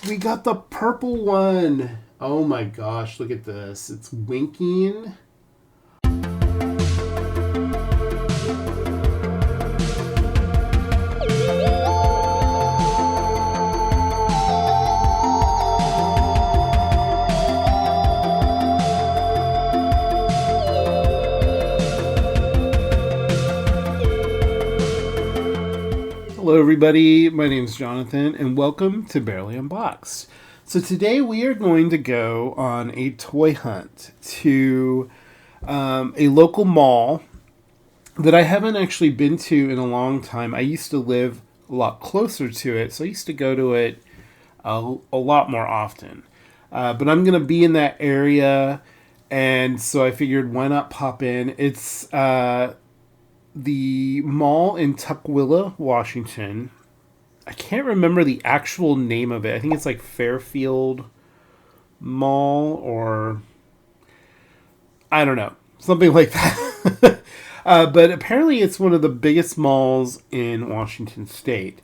We got the purple one. Oh my gosh, look at this. It's winking. Hello everybody, my name is Jonathan and welcome to Bearly Unboxed. So today we are going to go on a toy hunt to a local mall that I haven't actually been to in a long time. I used to live a lot closer to it, so I used to go to it a lot more often. But I'm going to be in that area, and so I figured why not pop in. It's the mall in Tukwila, Washington. I can't remember the actual name of it. I think it's like Fairfield Mall or I don't know, something like that. But apparently it's one of the biggest malls in Washington State.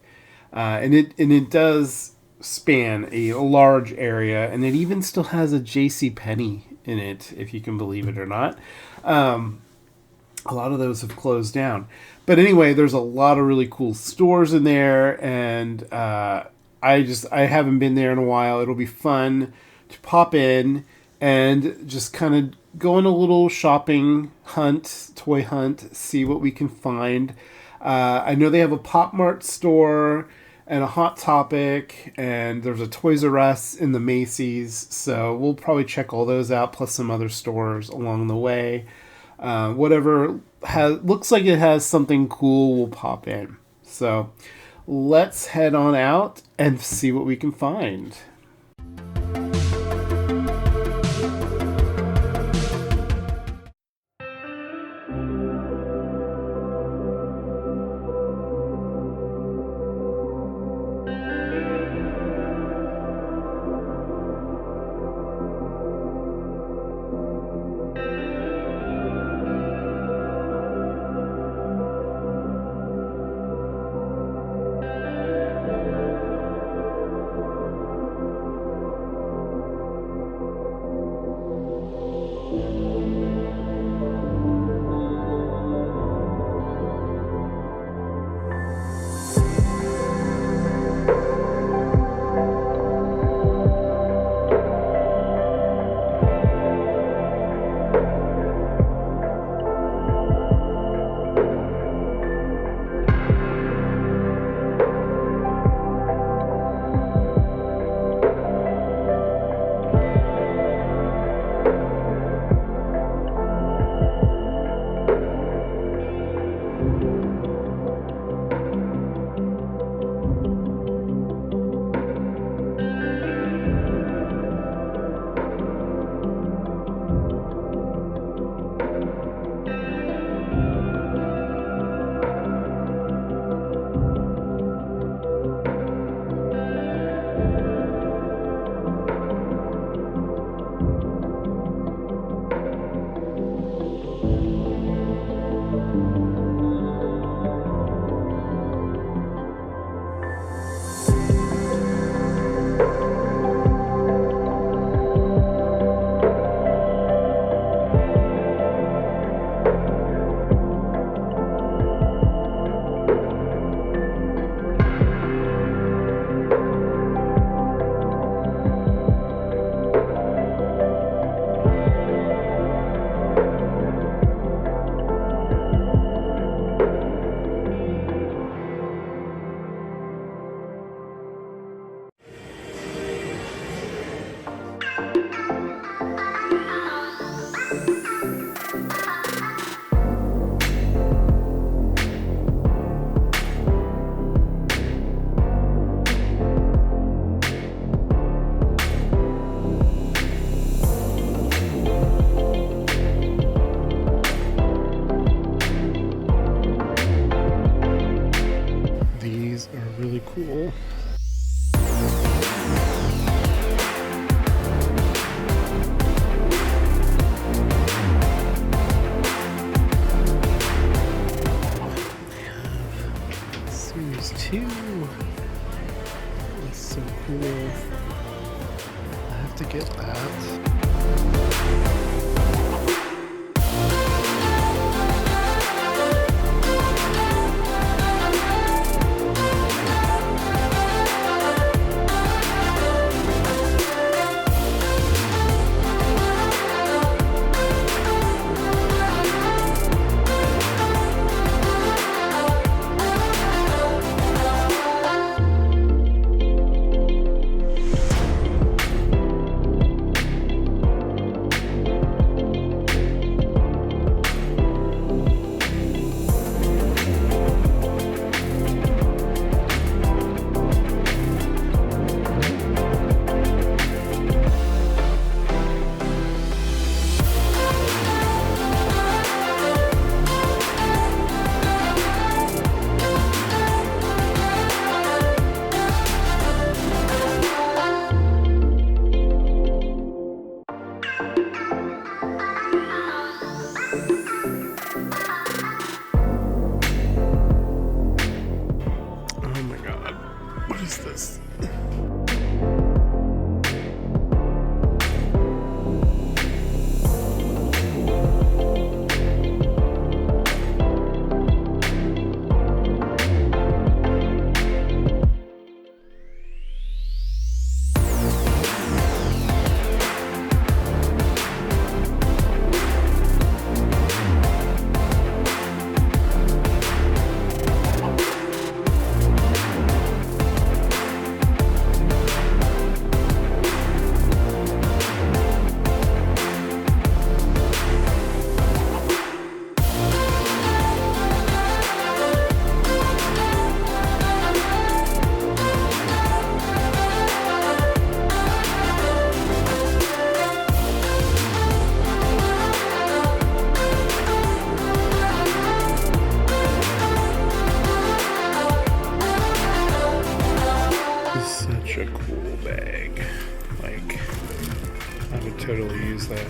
And it does span a large area, and it even still has a JCPenney in it, if you can believe it or not. A lot of those have closed down. But anyway, there's a lot of really cool stores in there, and I haven't been there in a while. It'll be fun to pop in and just kind of go on a little shopping hunt, toy hunt, see what we can find. I know they have a Pop Mart store and a Hot Topic, and there's a Toys R Us in the Macy's, so we'll probably check all those out, plus some other stores along the way. Whatever looks like it has something cool, we'll pop in. So let's head on out and see what we can find. Really cool. Series 2. That's so cool. to get that. Totally use that.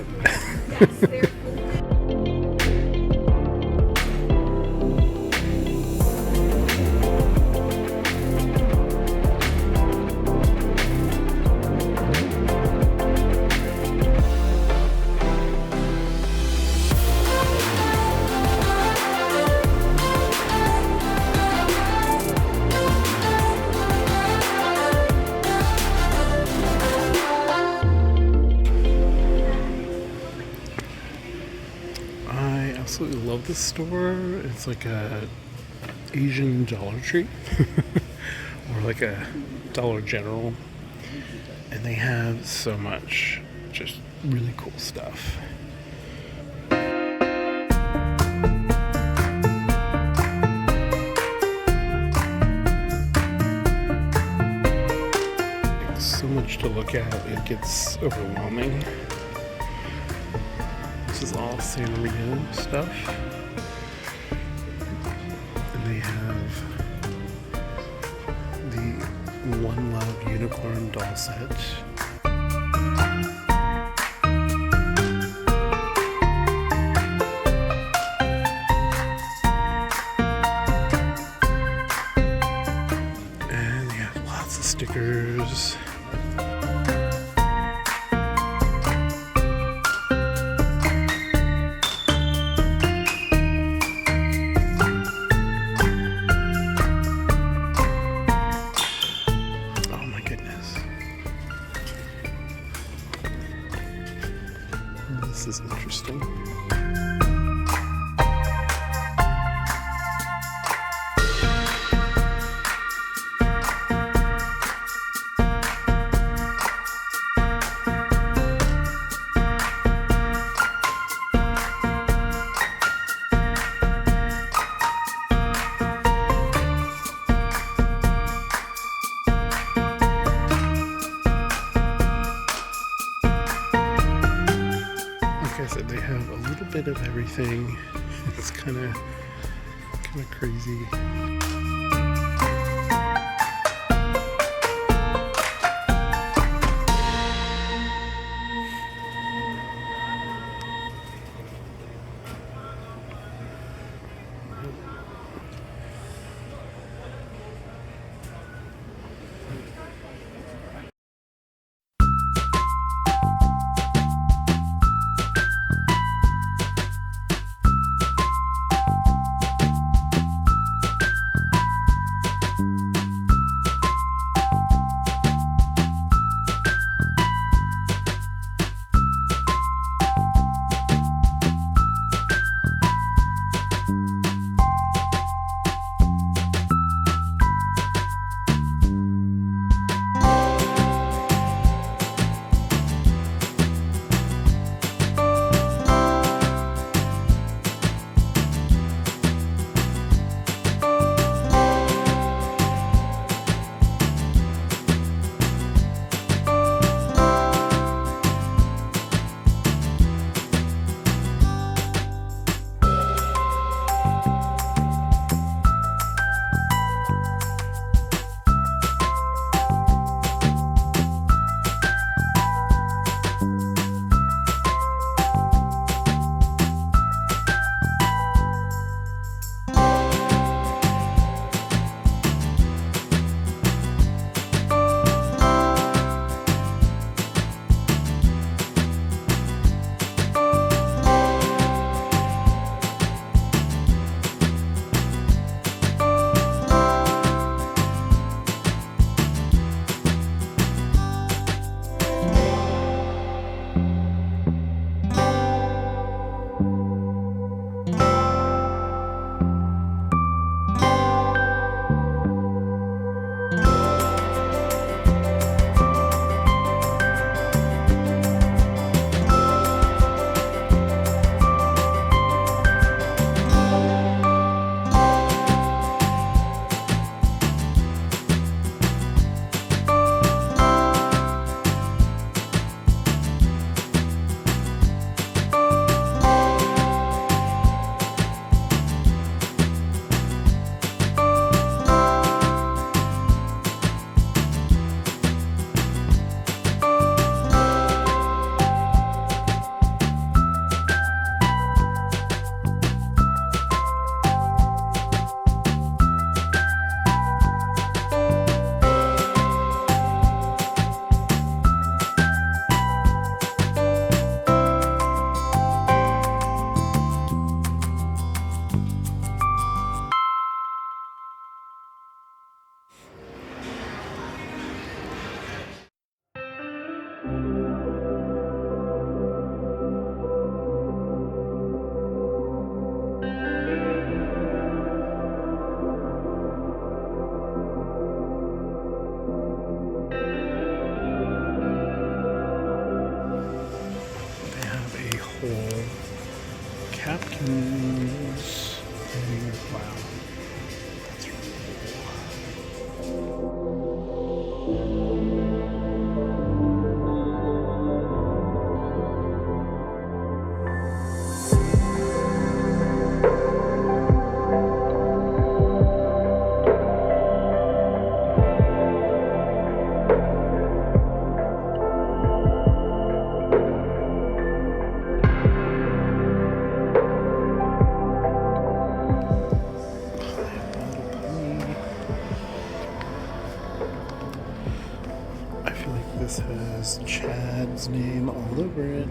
Absolutely love this store. It's like a Asian Dollar Tree or like a Dollar General, and they have so much just really cool stuff. So much to look at, it gets overwhelming. This is all Sanrio stuff. And they have the One Love Unicorn doll set. And they have lots of stickers. This is interesting. Like I said, they have a little bit of everything. It's kind of crazy. Capkins. And wow. That's really cool. I feel like this has Chad's name all over it.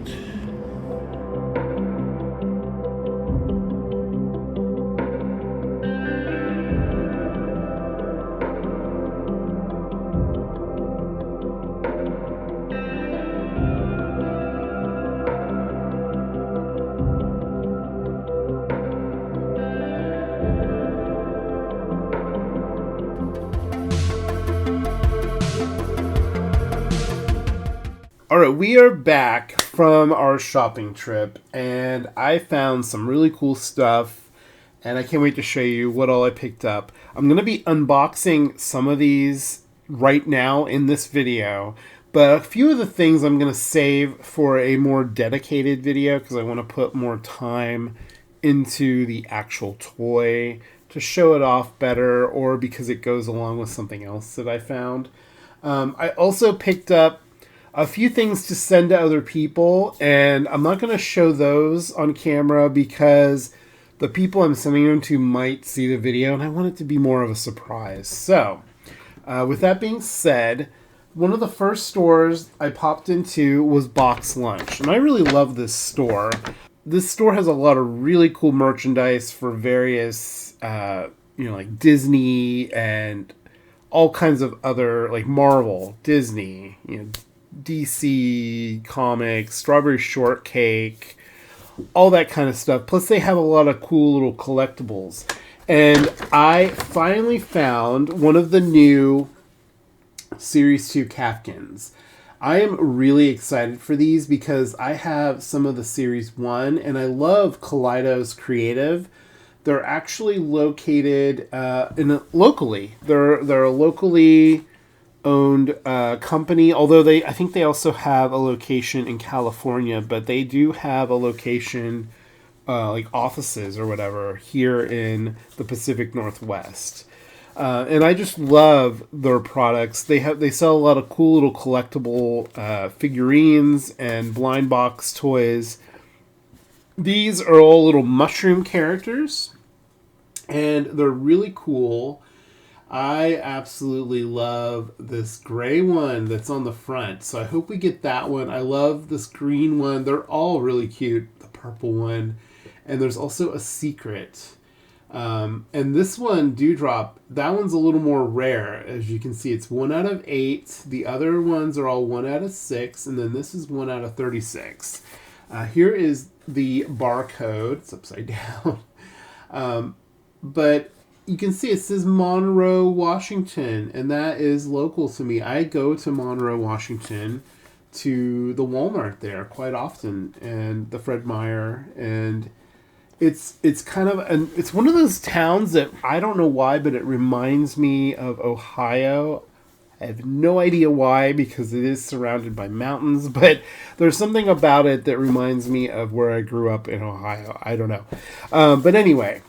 All right, we are back from our shopping trip, and I found some really cool stuff, and I can't wait to show you what all I picked up. I'm going to be unboxing some of these right now in this video, but a few of the things I'm going to save for a more dedicated video because I want to put more time into the actual toy to show it off better, or because it goes along with something else that I found. I also picked up a few things to send to other people, and I'm not going to show those on camera because the people I'm sending them to might see the video, and I want it to be more of a surprise. So, with that being said, one of the first stores I popped into was Box Lunch, and I really love this store. This store has a lot of really cool merchandise for various, like Disney and all kinds of other, like Marvel, Disney, DC Comics, Strawberry Shortcake, all that kind of stuff. Plus, they have a lot of cool little collectibles. And I finally found one of the new Series 2 Capkins. I am really excited for these because I have some of the Series 1, and I love Kaleido's Creative. They're actually located locally. They're a locally owned company, although I think they also have a location in California, but they do have a location like offices or whatever here in the Pacific Northwest. And I just love their products. They sell a lot of cool little collectible figurines and blind box toys. These are all little mushroom characters, and they're really cool. I absolutely love this gray one that's on the front, so I hope we get that one. I love this green one. They're all really cute. The purple one. And there's also a secret. And this one, Dewdrop, that one's a little more rare. As you can see, it's 1 out of 8. The other ones are all 1 out of 6, and then this is 1 out of 36. Here is the barcode. It's upside down. But you can see it says Monroe, Washington, and that is local to me. I go to Monroe, Washington, to the Walmart there quite often, and the Fred Meyer, and it's kind of it's one of those towns that I don't know why, but it reminds me of Ohio. I have no idea why, because it is surrounded by mountains, but there's something about it that reminds me of where I grew up in Ohio. I don't know. But anyway,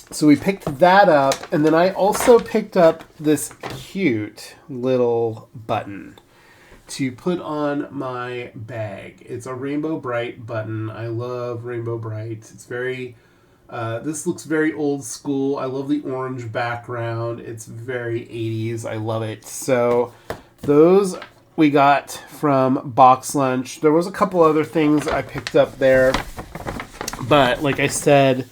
so we picked that up, and then I also picked up this cute little button to put on my bag. It's a Rainbow Bright button. I love Rainbow Bright. It's very... this looks very old school. I love the orange background. It's very 80s. I love it. So those we got from Box Lunch. There was a couple other things I picked up there, but like I said,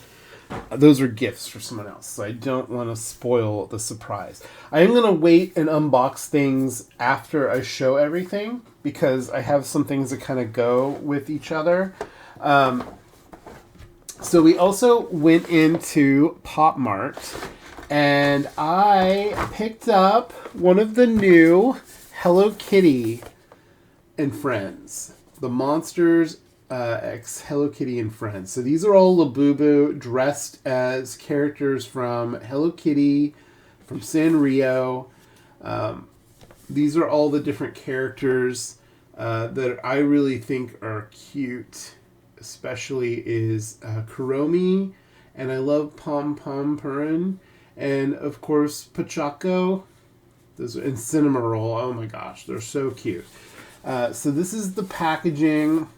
those are gifts for someone else, so I don't want to spoil the surprise. I am going to wait and unbox things after I show everything, because I have some things that kind of go with each other. So we also went into Pop Mart, and I picked up one of the new Hello Kitty and Friends. The Monsters X Hello Kitty and Friends. So these are all Labubu dressed as characters from Hello Kitty, from Sanrio. These are all the different characters that I really think are cute. Especially is Kuromi, and I love Pom Pom Purin, and of course Pachaco. Those and Cinnamoroll. Oh my gosh, they're so cute. So this is the packaging.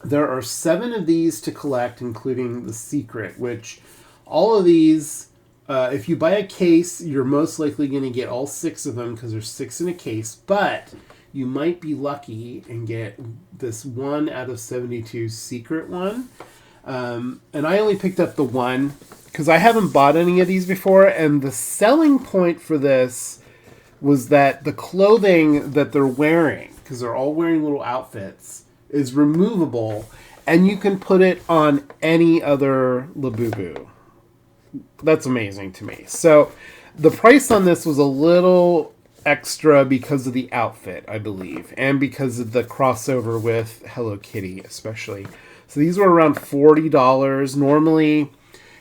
There are 7 of these to collect, including the secret, which all of these, if you buy a case, you're most likely going to get all 6 of them because there's 6 in a case, but you might be lucky and get this 1 out of 72 secret one. And I only picked up the 1 because I haven't bought any of these before, and the selling point for this was that the clothing that they're wearing, because they're all wearing little outfits, is removable, and you can put it on any other Labubu. That's amazing to me. So the price on this was a little extra because of the outfit, I believe, and because of the crossover with Hello Kitty, especially. So these were around $40. Normally,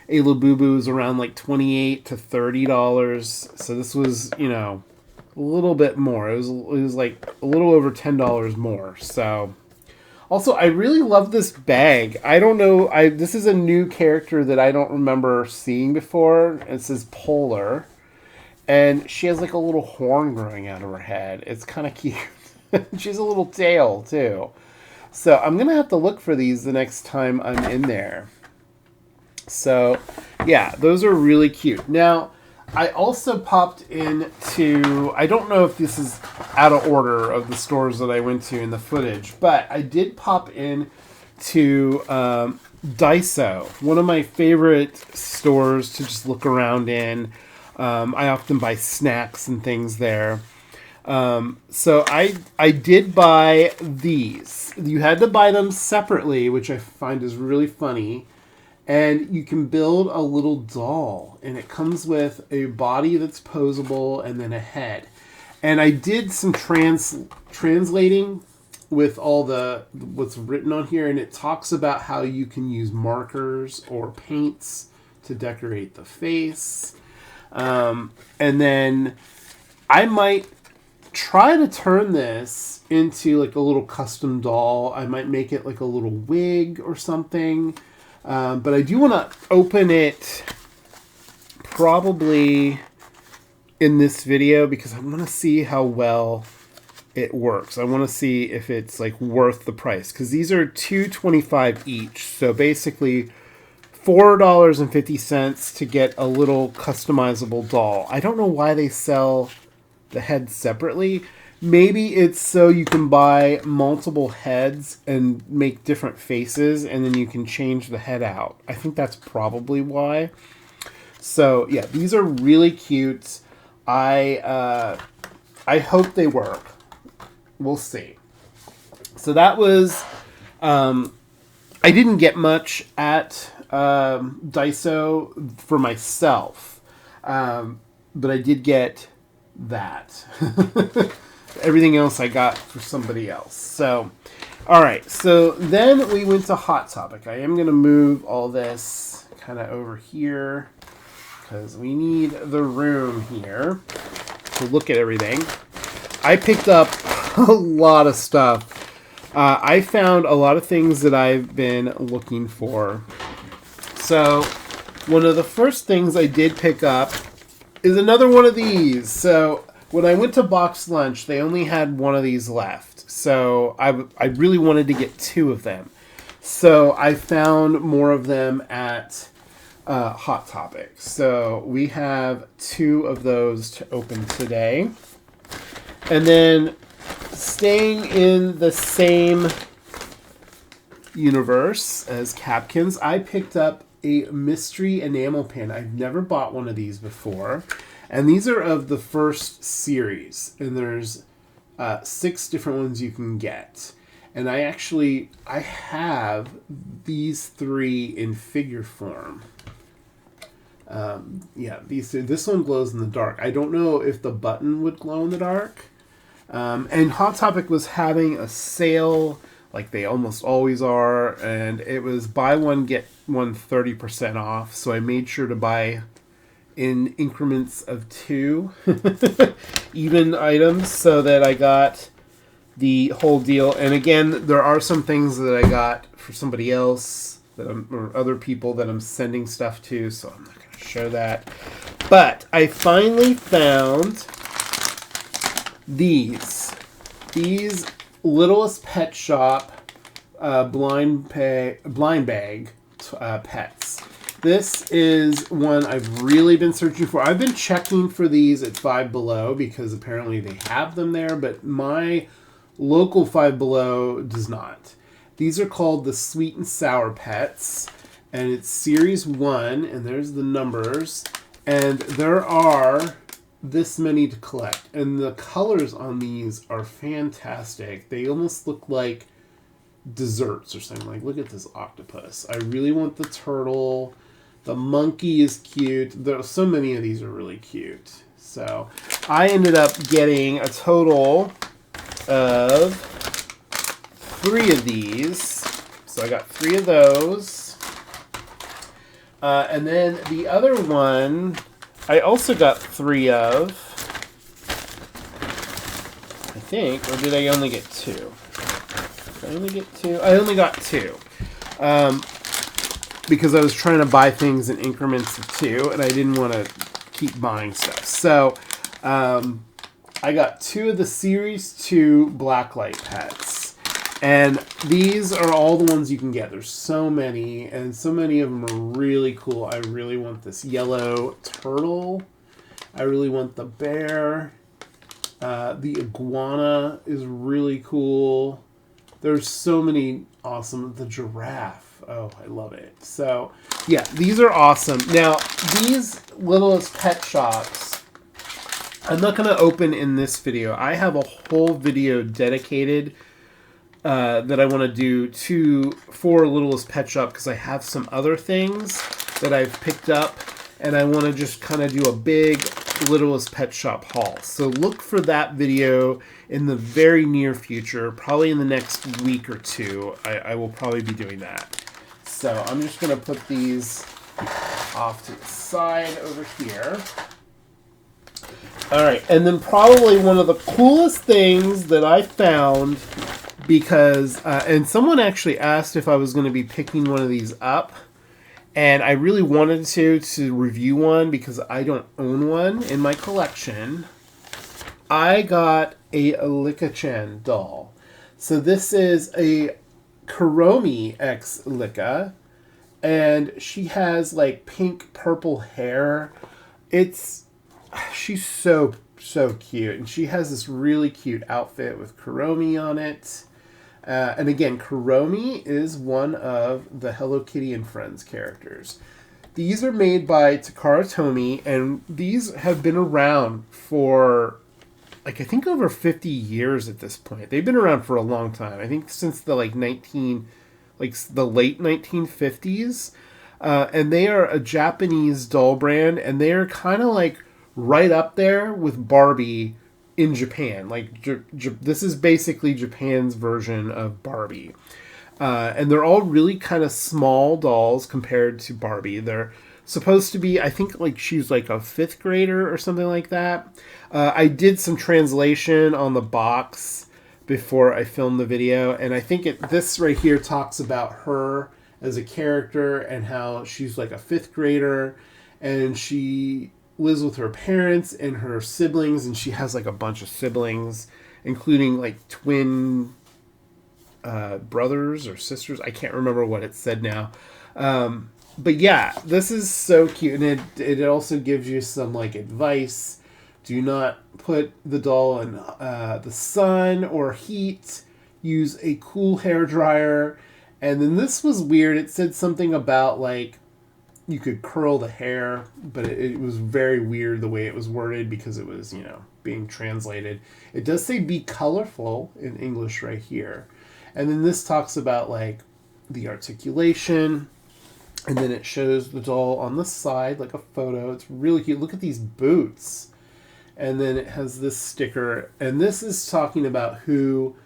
a Labubu is around like $28 to $30. So this was, a little bit more. It was like a little over $10 more. So also, I really love this bag. I don't know. This is a new character that I don't remember seeing before. It says Polar. And she has like a little horn growing out of her head. It's kind of cute. She has a little tail, too. So I'm going to have to look for these the next time I'm in there. So, yeah, those are really cute. Now, I also popped into... I don't know if this is out of order of the stores that I went to in the footage, but I did pop in to Daiso, one of my favorite stores to just look around in. I often buy snacks and things there. So I did buy these. You had to buy them separately, which I find is really funny. And you can build a little doll. And it comes with a body that's posable and then a head. And I did some translating with all what's written on here. And it talks about how you can use markers or paints to decorate the face. And then I might try to turn this into like a little custom doll. I might make it like a little wig or something. But I do want to open it probably in this video because I want to see how well it works. I want to see if it's like worth the price because these are $2.25 each. So basically $4.50 to get a little customizable doll. I don't know why they sell the head separately. Maybe it's so you can buy multiple heads and make different faces, and then you can change the head out. I think that's probably why. So yeah, these are really cute. I hope they work. We'll see. So that was. I didn't get much at Daiso for myself, but I did get that. Everything else I got for somebody else. So, all right. So then we went to Hot Topic. I am going to move all this kind of over here because we need the room here to look at everything. I picked up a lot of stuff. I found a lot of things that I've been looking for. So one of the first things I did pick up is another one of these. So when I went to Box Lunch, they only had one of these left. So I really wanted to get 2 of them. So I found more of them at Hot Topic. So we have 2 of those to open today. And then staying in the same universe as Capkins, I picked up a mystery enamel pin. I've never bought one of these before. And these are of the first series. And there's 6 different ones you can get. And I have these 3 in figure form. This one glows in the dark. I don't know if the button would glow in the dark. And Hot Topic was having a sale like they almost always are. And it was buy one, get one 30% off. So I made sure to buy in increments of 2 even items so that I got the whole deal. And again, there are some things that I got for somebody else or other people that I'm sending stuff to, so I'm not going to show that. But I finally found these Littlest Pet Shop blind bag pets. This is one I've really been searching for. I've been checking for these at Five Below because apparently they have them there, but my local Five Below does not. These are called the Sweet and Sour Pets, and it's Series 1, and there's the numbers, and there are this many to collect, and the colors on these are fantastic. They almost look like desserts or something. Like, look at this octopus. I really want the turtle. The monkey is cute. There are so many of these are really cute. So I ended up getting a total of 3 of these. So I got 3 of those. And then the other one I also got 3 of. I think. Or did I only get 2? Did I only get 2? I only got 2. Because I was trying to buy things in increments of 2, and I didn't want to keep buying stuff. So, I got 2 of the Series 2 Blacklight pets. And these are all the ones you can get. There's so many, and so many of them are really cool. I really want this yellow turtle. I really want the bear. The iguana is really cool. There's so many awesome. The giraffe. Oh, I love it. So, yeah, these are awesome. Now, these Littlest Pet Shops, I'm not going to open in this video. I have a whole video dedicated that I want to do for Littlest Pet Shop because I have some other things that I've picked up, and I want to just kind of do a big Littlest Pet Shop haul. So look for that video in the very near future, probably in the next week or 2. I will probably be doing that. So I'm just going to put these off to the side over here. All right, and then probably one of the coolest things that I found, because and someone actually asked if I was going to be picking one of these up, and I really wanted to review one because I don't own one in my collection. I got a Licca-chan doll. So this is a Kuromi X Licca, and she has like pink purple hair. She's so cute, and she has this really cute outfit with Kuromi on it. And again, Kuromi is one of the Hello Kitty and Friends characters. These are made by Takara Tomy, and these have been around for like I think over 50 years at this point. They've been around for a long time. I think since the late 1950s. And they are a Japanese doll brand, and they are kind of like right up there with Barbie in Japan. Like this is basically Japan's version of Barbie. And they're all really kind of small dolls compared to Barbie. They're supposed to be, I think, like she's like a 5th grader or something like that. I did some translation on the box before I filmed the video, and I think this right here talks about her as a character and how she's like a 5th grader, and she lives with her parents and her siblings, and she has like a bunch of siblings, including like twin brothers or sisters. I can't remember what it said now. But yeah, this is so cute, and it also gives you some like advice. Do not put the doll in the sun or heat. Use a cool hair dryer. And then this was weird. It said something about like you could curl the hair, but it was very weird the way it was worded because it was, being translated. It does say be colorful in English right here. And then this talks about like the articulation. And then it shows the doll on the side, like a photo. It's really cute. Look at these boots. And then it has this sticker. And this is talking about who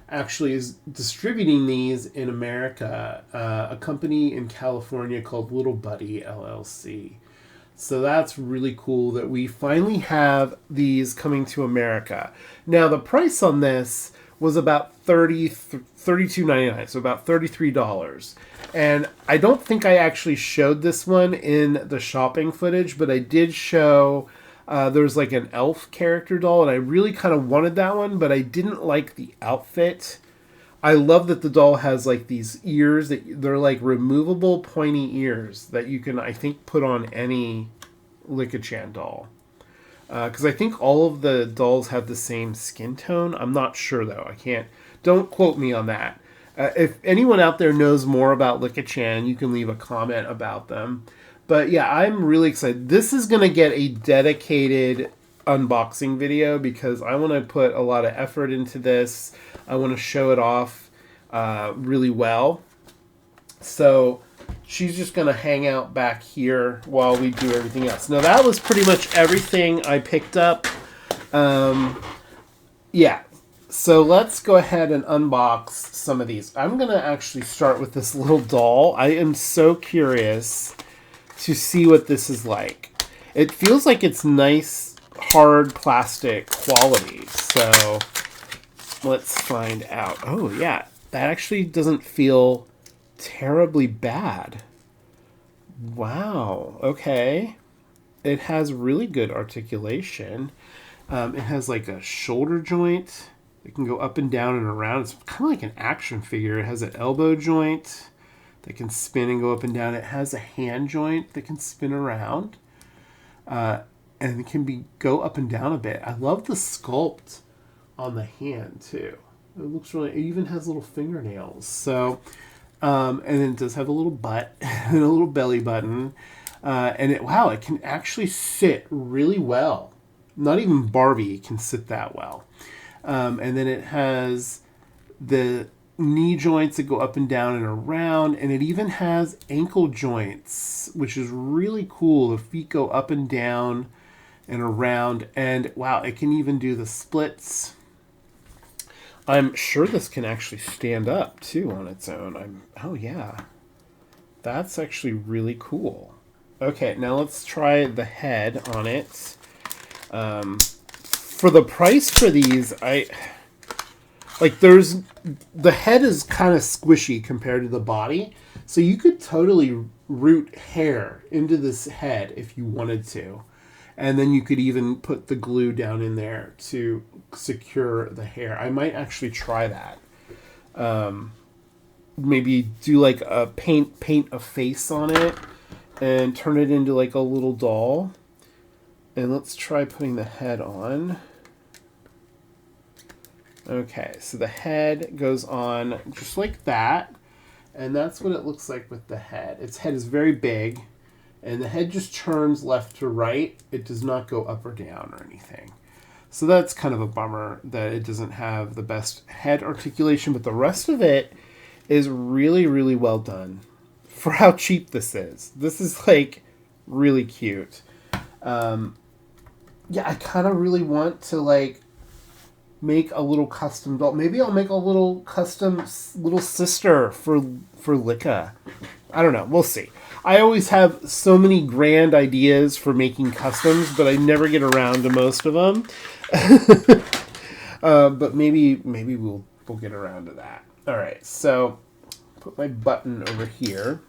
actually is distributing these in America, a company in California called Little Buddy LLC. So that's really cool that we finally have these coming to America. Now, the price on this was about $32.99, so about $33. And I don't think I actually showed this one in the shopping footage, but I did show there's like an elf character doll, and I really kind of wanted that one, but I didn't like the outfit. I love that the doll has like these ears that they're like removable pointy ears that you can, I think, put on any Licca-chan doll. Because I think all of the dolls have the same skin tone. I'm not sure though. Don't quote me on that. If anyone out there knows more about Licca-chan, you can leave a comment about them. But yeah, I'm really excited. This is going to get a dedicated unboxing video because I want to put a lot of effort into this. I want to show it off really well. So she's just going to hang out back here while we do everything else. Now, that was pretty much everything I picked up. Yeah. So let's go ahead and unbox some of these. I'm going to actually start with this little doll. I am so curious to see what this is like. It feels like it's nice, hard plastic quality. So let's find out. Oh, yeah. That actually doesn't feel terribly bad. Wow. Okay. It has really good articulation. It has like a shoulder joint. It can go up and down and around. It's kind of like an action figure. It has an elbow joint that can spin and go up and down. It has a hand joint that can spin around. And it can go up and down a bit. I love the sculpt on the hand too. It looks really, it even has little fingernails. So, and then it does have a little butt and a little belly button. And it can actually sit really well. Not even Barbie can sit that well. And then it has the knee joints that go up and down and around, and it even has ankle joints, which is really cool. The feet go up and down and around, and wow, it can even do the splits. I'm sure this can actually stand up too on its own. Oh yeah, that's actually really cool. Okay, now let's try the head on it. For the price for these, the head is kind of squishy compared to the body, so you could totally root hair into this head if you wanted to, and then you could even put the glue down in there to secure the hair. I might actually try that. Maybe do like a paint a face on it and turn it into like a little doll. And let's try putting the head on. Okay, so the head goes on just like that. And that's what it looks like with the head. Its head is very big. And the head just turns left to right. It does not go up or down or anything. So that's kind of a bummer that it doesn't have the best head articulation. But the rest of it is really, really well done for how cheap this is. This is like really cute. Yeah, I kind of really want to like make a little custom doll. Maybe I'll make a little custom little sister for Licca. I don't know. We'll see. I always have so many grand ideas for making customs, but I never get around to most of them. But maybe we'll get around to that. All right. So put my button over here.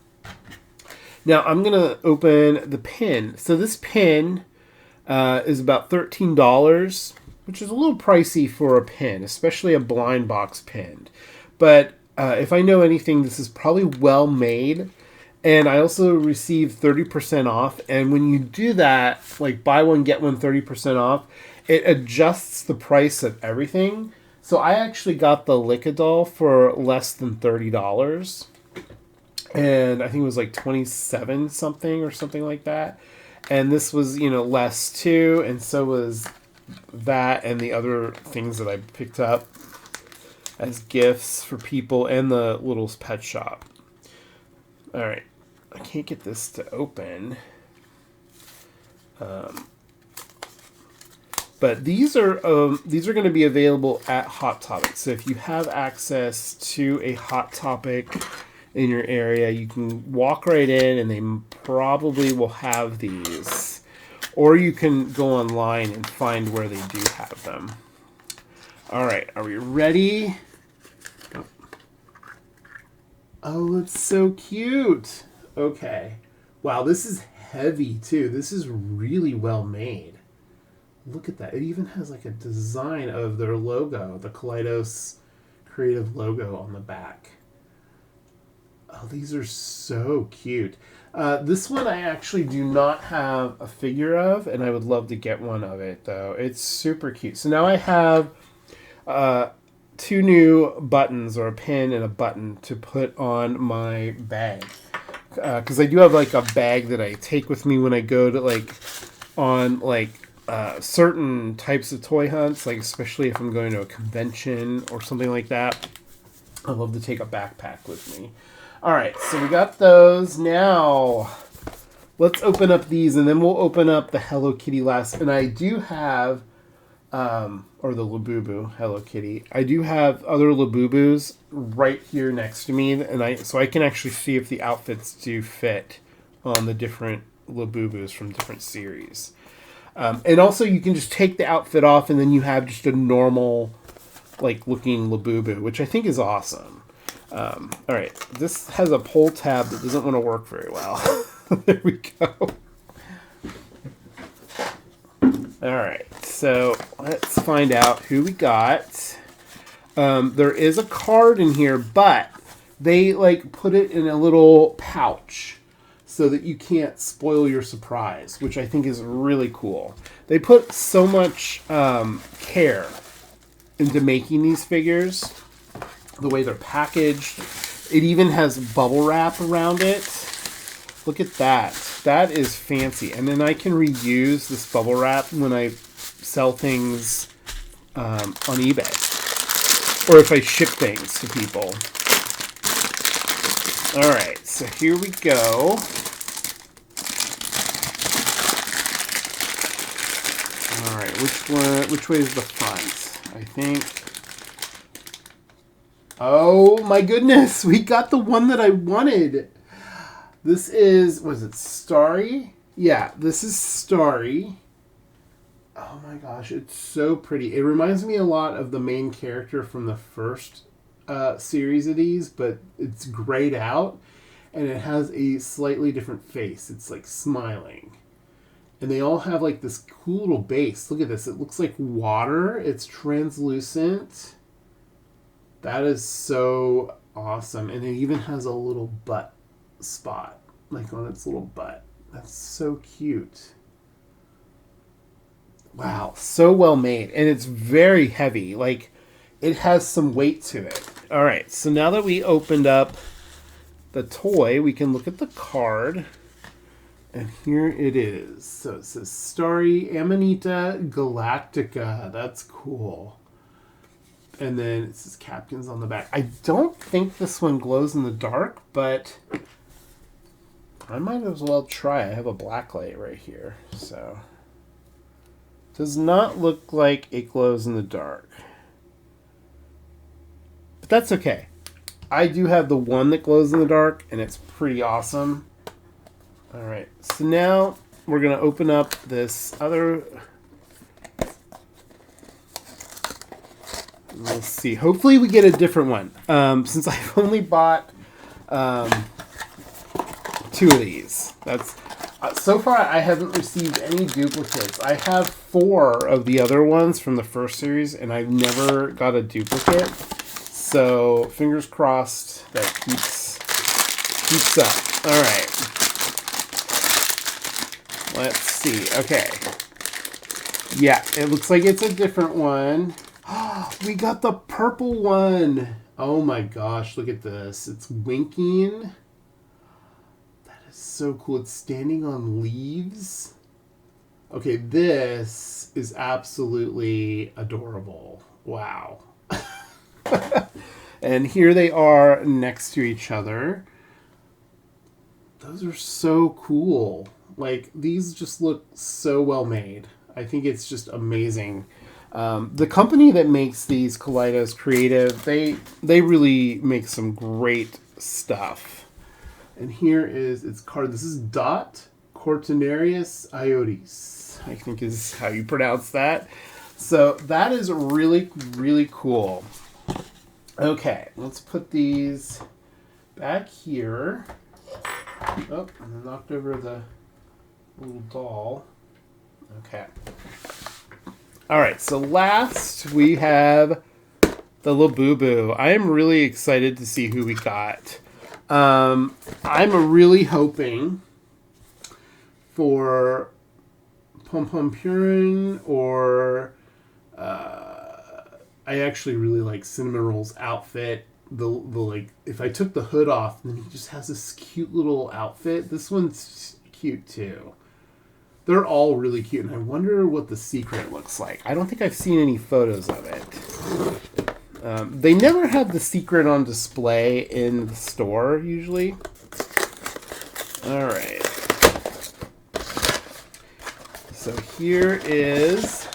Now I'm gonna open the pin. So this pin is about $13, which is a little pricey for a pin, especially a blind box pin. But if I know anything, this is probably well made. And I also received 30% off. And when you do that, like buy one, get one 30% off, it adjusts the price of everything. So I actually got the Licca doll for less than $30. And I think it was like 27 something or something like that. And this was, less too. And so was that and the other things that I picked up as gifts for people and the little pet shop. All right. I can't get this to open. But these are going to be available at Hot Topic. So if you have access to a Hot Topic in your area, you can walk right in, and they probably will have these. Or you can go online and find where they do have them. All right, are we ready? Oh, it's so cute. Okay. Wow, this is heavy too. This is really well made. Look at that. It even has like a design of their logo, the Kaleidos Creative logo on the back. Oh, these are so cute. This one I actually do not have a figure of, and I would love to get one of it, though. It's super cute. So now I have two new buttons, or a pin and a button, to put on my bag. Because I do have like a bag that I take with me when I go to certain types of toy hunts, like especially if I'm going to a convention or something like that. I love to take a backpack with me. All right, so we got those. Now let's open up these, and then we'll open up the Hello Kitty last. And I do have, or the Labubu Hello Kitty. I do have other Labubus right here next to me, and so I can actually see if the outfits do fit on the different Labubus from different series. And also, you can just take the outfit off, and then you have just a normal, looking Labubu, which I think is awesome. All right, this has a pull tab that doesn't want to work very well. There we go. All right, so let's find out who we got. There is a card in here, but they put it in a little pouch so that you can't spoil your surprise, which I think is really cool. They put so much care into making these figures, the way they're packaged. It even has bubble wrap around it. Look at that. That is fancy. And then I can reuse this bubble wrap when I sell things on eBay, or if I ship things to people. All right, so here we go. All right, which way is the front? I think. Oh my goodness, we got the one that I wanted. This is, was it Starry? Yeah, this is Starry. Oh my gosh, it's so pretty. It reminds me a lot of the main character from the first series of these, but it's grayed out, and it has a slightly different face. It's smiling. And they all have this cool little base. Look at this. It looks like water. It's translucent. That is so awesome. And it even has a little butt spot, on its little butt. That's so cute. Wow, so well made. And it's very heavy. It has some weight to it. All right, so now that we opened up the toy, we can look at the card. And here it is. So it says Starry Amanita Galactica. That's cool. And then it says Capkins on the back. I don't think this one glows in the dark, but I might as well try. I have a black light right here. So does not look like it glows in the dark. But that's okay. I do have the one that glows in the dark, and it's pretty awesome. All right, so now we're going to open up this other. Let's see. Hopefully we get a different one. Since I've only bought 2 of these. That's so far I haven't received any duplicates. I have 4 of the other ones from the first series, and I've never got a duplicate. So fingers crossed that keeps up. All right. Let's see. Okay. Yeah, it looks like it's a different one. We got the purple one. Oh my gosh, look at this. It's winking. That is so cool. It's standing on leaves. Okay, this is absolutely adorable. Wow. And here they are next to each other. Those are so cool. These just look so well made. I think it's just amazing. The company that makes these Kaleidos Creative, they really make some great stuff. And here is its card. This is Dot Cortinarius iotis, I think is how you pronounce that. So that is really, really cool. Okay, let's put these back here. Oh, I knocked over the little doll. Okay. All right, so last we have the Labubu. I am really excited to see who we got. I'm really hoping for Pom Pom Purin, or I actually really like Cinnamon Roll's outfit. The like, if I took the hood off, then he just has this cute little outfit. This one's cute too. They're all really cute, and I wonder what the secret looks like. I don't think I've seen any photos of it. They never have the secret on display in the store, usually. All right. So here is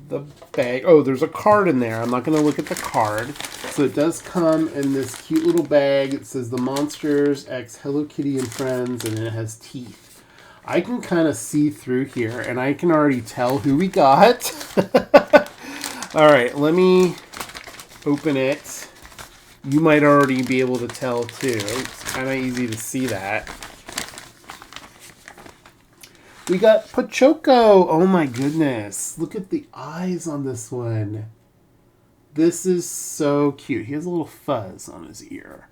the bag. Oh, there's a card in there. I'm not going to look at the card. So it does come in this cute little bag. It says The Monsters X Hello Kitty and Friends, and it has teeth. I can kind of see through here, and I can already tell who we got. All right, let me open it. You might already be able to tell, too. It's kind of easy to see that. We got Pochoko. Oh, my goodness. Look at the eyes on this one. This is so cute. He has a little fuzz on his ear.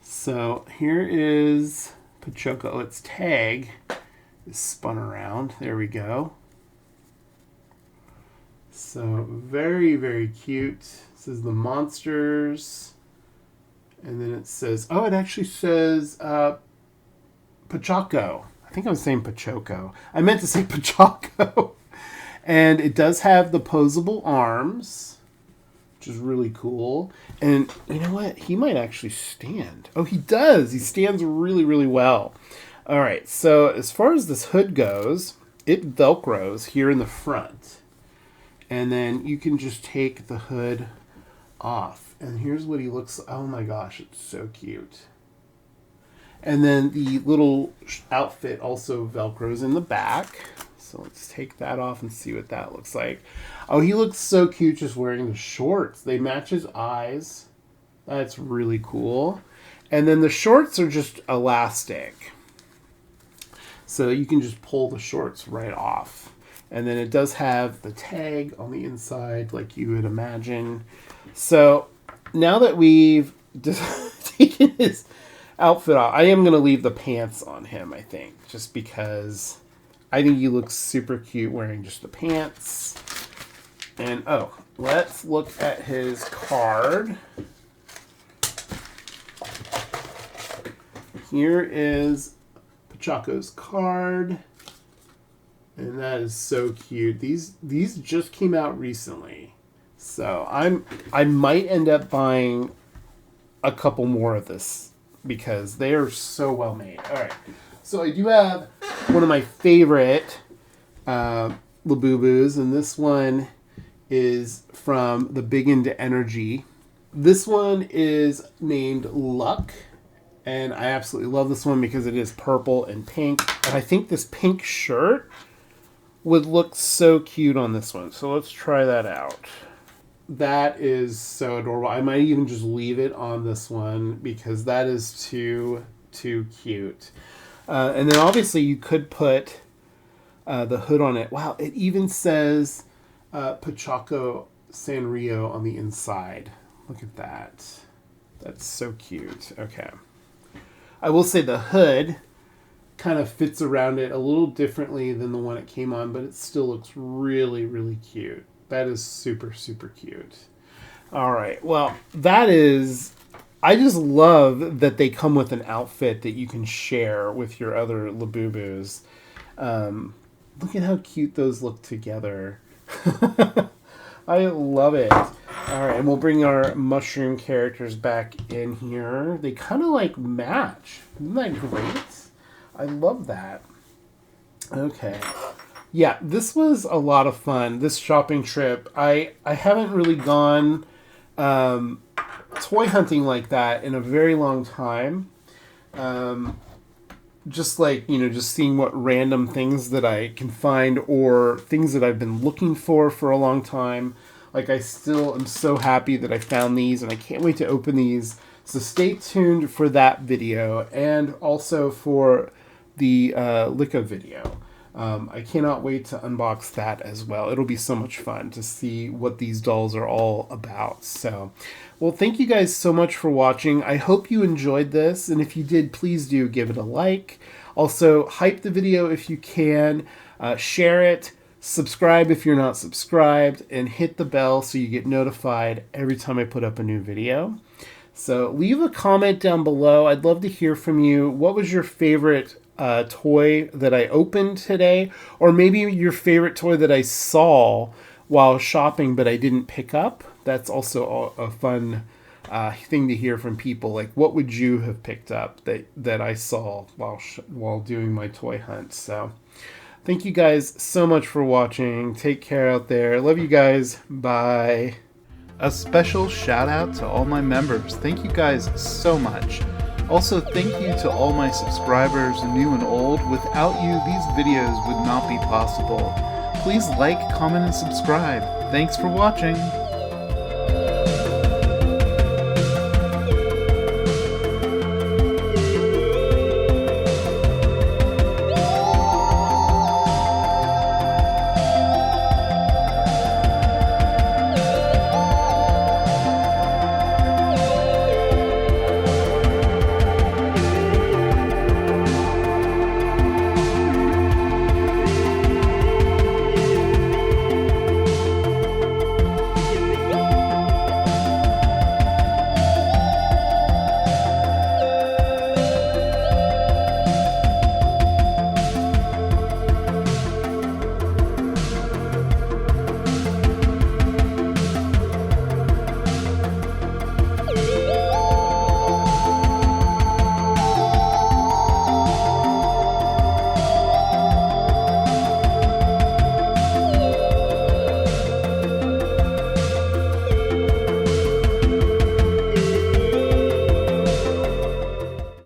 So here is Pochoko. Its tag is spun around. There we go. So very, very cute. It says The Monsters. And then it says, oh, it actually says Pochoko. I think I was saying Pochoko. I meant to say Pochoko. And it does have the posable arms, which is really cool. And you know what? He might actually stand. Oh, he does. He stands really, really well. All right. So as far as this hood goes, it Velcros here in the front. And then you can just take the hood off. And here's what he looks like. Oh my gosh, it's so cute. And then the little outfit also Velcros in the back. So let's take that off and see what that looks like. Oh, he looks so cute just wearing the shorts. They match his eyes. That's really cool. And then the shorts are just elastic. So you can just pull the shorts right off. And then it does have the tag on the inside like you would imagine. So now that we've taken his outfit off, I am going to leave the pants on him, I think. Just because I think he looks super cute wearing just the pants. And, oh, let's look at his card. Here is Pochoko's card. And that is so cute. These just came out recently. So I might end up buying a couple more of this because they are so well made. All right. So I do have one of my favorite Labubus, and this one is from the Big Into Energy. This one is named Luck, and I absolutely love this one because it is purple and pink. And I think this pink shirt would look so cute on this one. So let's try that out. That is so adorable. I might even just leave it on this one because that is too cute. And then obviously you could put the hood on it. Wow, it even says Pochoko Sanrio on the inside. Look at that. That's so cute. Okay. I will say the hood kind of fits around it a little differently than the one it came on, but it still looks really, really cute. That is super, super cute. All right. Well, that is... I just love that they come with an outfit that you can share with your other Labubus. Look at how cute those look together. I love it. All right. And we'll bring our mushroom characters back in here. They kind of like match. Isn't that great? I love that. Okay. Yeah, this was a lot of fun. This shopping trip. I haven't really gone um, toy hunting like that in a very long time. Um, just like, just seeing what random things that I can find or things that I've been looking for a long time. Like, I still am so happy that I found these, and I can't wait to open these. So stay tuned for that video, and also for the Licka video. I cannot wait to unbox that as well. It'll be so much fun to see what these dolls are all about. So, well, thank you guys so much for watching. I hope you enjoyed this, and if you did, please do give it a like. Also, hype the video if you can, share it, subscribe if you're not subscribed, and hit the bell so you get notified every time I put up a new video. So leave a comment down below. I'd love to hear from you. What was your favorite toy that I opened today? Or maybe your favorite toy that I saw while shopping but I didn't pick up? That's also a fun thing to hear from people. Like, what would you have picked up that I saw while doing my toy hunt? So thank you guys so much for watching. Take care out there. Love you guys. Bye. A special shout out to all my members. Thank you guys so much. Also, thank you to all my subscribers, new and old. Without you, these videos would not be possible. Please like, comment, and subscribe. Thanks for watching.